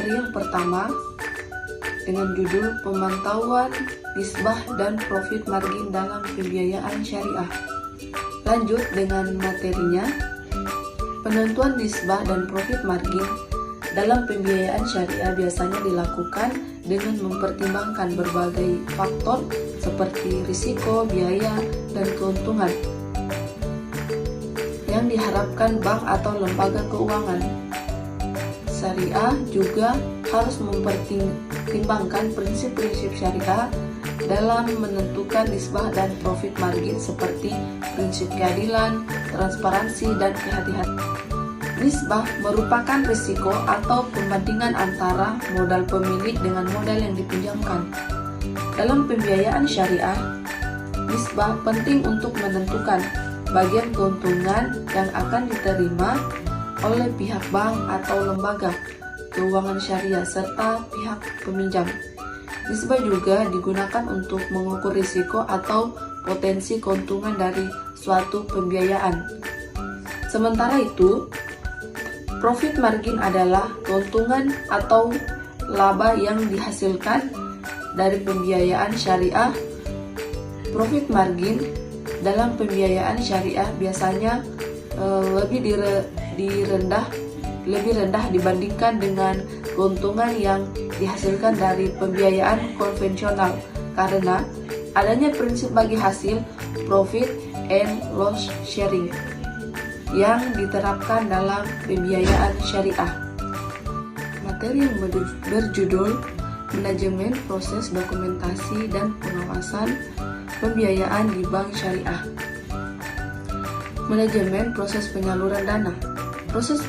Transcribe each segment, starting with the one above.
materi yang pertama dengan judul Pemantauan Nisbah dan Profit Margin dalam Pembiayaan Syariah. Lanjut dengan materinya, penentuan nisbah dan profit margin dalam pembiayaan syariah biasanya dilakukan dengan mempertimbangkan berbagai faktor seperti risiko, biaya, dan keuntungan yang diharapkan bank atau lembaga keuangan. Syariah juga harus mempertimbangkan prinsip-prinsip syariah dalam menentukan nisbah dan profit margin seperti prinsip keadilan, transparansi, dan kehati-hatian. Nisbah merupakan risiko atau pembandingan antara modal pemilik dengan modal yang dipinjamkan. Dalam pembiayaan syariah, nisbah penting untuk menentukan bagian keuntungan yang akan diterima oleh pihak bank atau lembaga keuangan syariah serta pihak peminjam. Nisbah juga digunakan untuk mengukur risiko atau potensi keuntungan dari suatu pembiayaan. Sementara itu, profit margin adalah keuntungan atau laba yang dihasilkan dari pembiayaan syariah. Profit margin dalam pembiayaan syariah biasanya lebih rendah dibandingkan dengan keuntungan yang dihasilkan dari pembiayaan konvensional karena adanya prinsip bagi hasil profit and loss sharing yang diterapkan dalam pembiayaan syariah. Materi yang berjudul Manajemen Proses Dokumentasi dan Pengawasan Pembiayaan di Bank Syariah. Manajemen proses penyaluran dana. Proses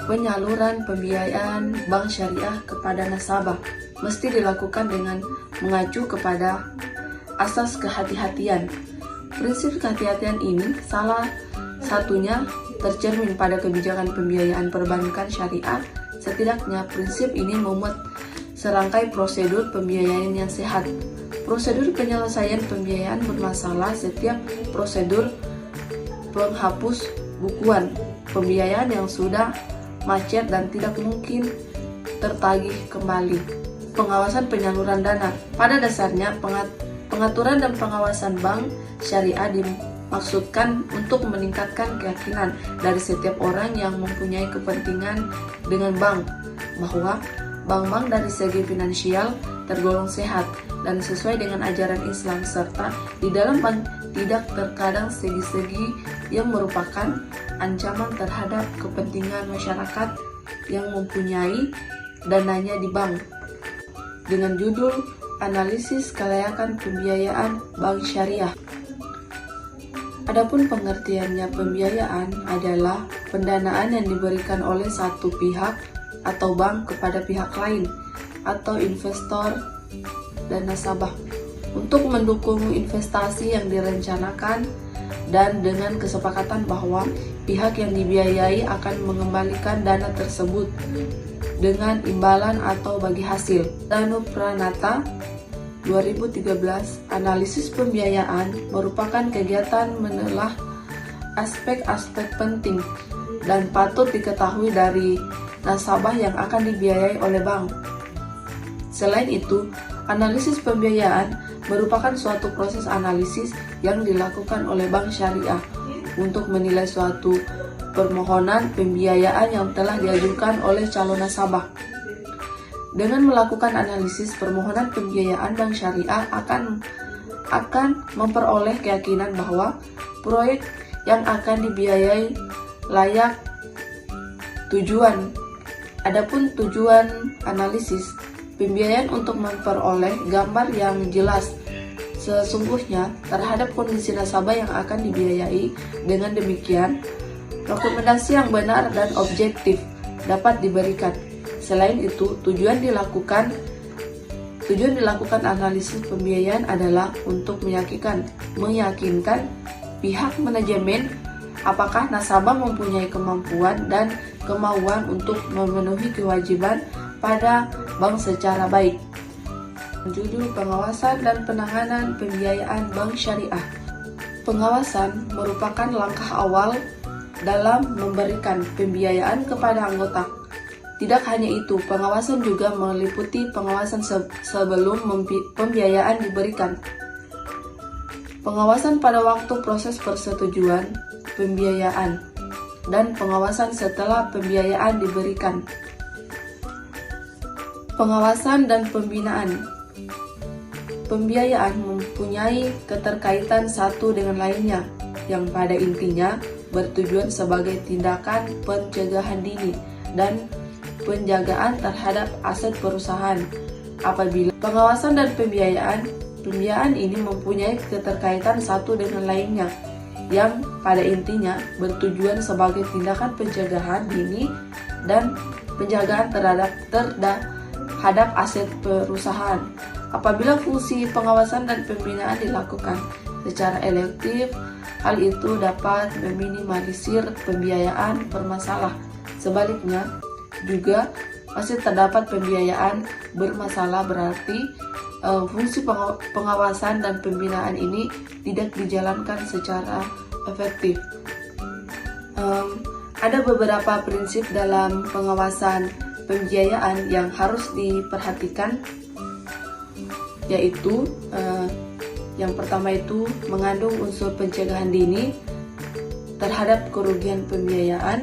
penyaluran pembiayaan bank syariah kepada nasabah mesti dilakukan dengan mengacu kepada asas kehati-hatian. Prinsip kehati-hatian ini salah satunya tercermin pada kebijakan pembiayaan perbankan syariah. Setidaknya prinsip ini memuat serangkai prosedur pembiayaan yang sehat. Prosedur penyelesaian pembiayaan bermasalah, setiap prosedur penghapus bukuan pembiayaan yang sudah macet dan tidak mungkin tertagih kembali. Pengawasan penyaluran dana. Pada dasarnya, pengaturan dan pengawasan bank syariah dimaksudkan untuk meningkatkan keyakinan dari setiap orang yang mempunyai kepentingan dengan bank bahwa bank-bank dari segi finansial tergolong sehat dan sesuai dengan ajaran Islam, serta di dalam bank tidak terkadang segi-segi yang merupakan ancaman terhadap kepentingan masyarakat yang mempunyai dananya di bank. Dengan judul Analisis Kelayakan Pembiayaan Bank Syariah. Adapun pengertiannya, pembiayaan adalah pendanaan yang diberikan oleh satu pihak atau bank kepada pihak lain atau investor dan nasabah untuk mendukung investasi yang direncanakan dan dengan kesepakatan bahwa pihak yang dibiayai akan mengembalikan dana tersebut dengan imbalan atau bagi hasil. Danu Pranata 2013, analisis pembiayaan merupakan kegiatan menelah aspek-aspek penting dan patut diketahui dari nasabah yang akan dibiayai oleh bank. Selain itu, analisis pembiayaan merupakan suatu proses analisis yang dilakukan oleh bank syariah untuk menilai suatu permohonan pembiayaan yang telah diajukan oleh calon nasabah. Dengan melakukan analisis permohonan pembiayaan, bank syariah akan memperoleh keyakinan bahwa proyek yang akan dibiayai layak tujuan. Adapun tujuan analisis pembiayaan untuk memperoleh gambar yang jelas sesungguhnya terhadap kondisi nasabah yang akan dibiayai. Dengan demikian, rekomendasi yang benar dan objektif dapat diberikan. Selain itu, tujuan dilakukan analisis pembiayaan adalah untuk meyakinkan pihak manajemen apakah nasabah mempunyai kemampuan dan kemauan untuk memenuhi kewajiban pada bank secara baik. Judul Pengawasan dan Penanganan Pembiayaan Bank Syariah. Pengawasan merupakan langkah awal dalam memberikan pembiayaan kepada anggota Tidak hanya itu, pengawasan juga meliputi pengawasan sebelum pembiayaan diberikan. Pengawasan pada waktu proses persetujuan pembiayaan dan pengawasan setelah pembiayaan diberikan. Pengawasan dan pembinaan. Pembiayaan mempunyai keterkaitan satu dengan lainnya, yang pada intinya bertujuan sebagai tindakan pencegahan dini dan penjagaan terhadap aset perusahaan. Apabila pengawasan dan pembiayaan ini mempunyai keterkaitan satu dengan lainnya, yang pada intinya bertujuan sebagai tindakan pencegahan dini dan penjagaan terhadap aset perusahaan. Apabila fungsi pengawasan dan pembinaan dilakukan secara elektif, hal itu dapat meminimalisir pembiayaan bermasalah. Sebaliknya, juga masih terdapat pembiayaan bermasalah, berarti fungsi pengawasan dan pembinaan ini tidak dijalankan secara efektif. Ada beberapa prinsip dalam pengawasan pembiayaan yang harus diperhatikan, yaitu yang pertama itu mengandung unsur pencegahan dini terhadap kerugian pembiayaan.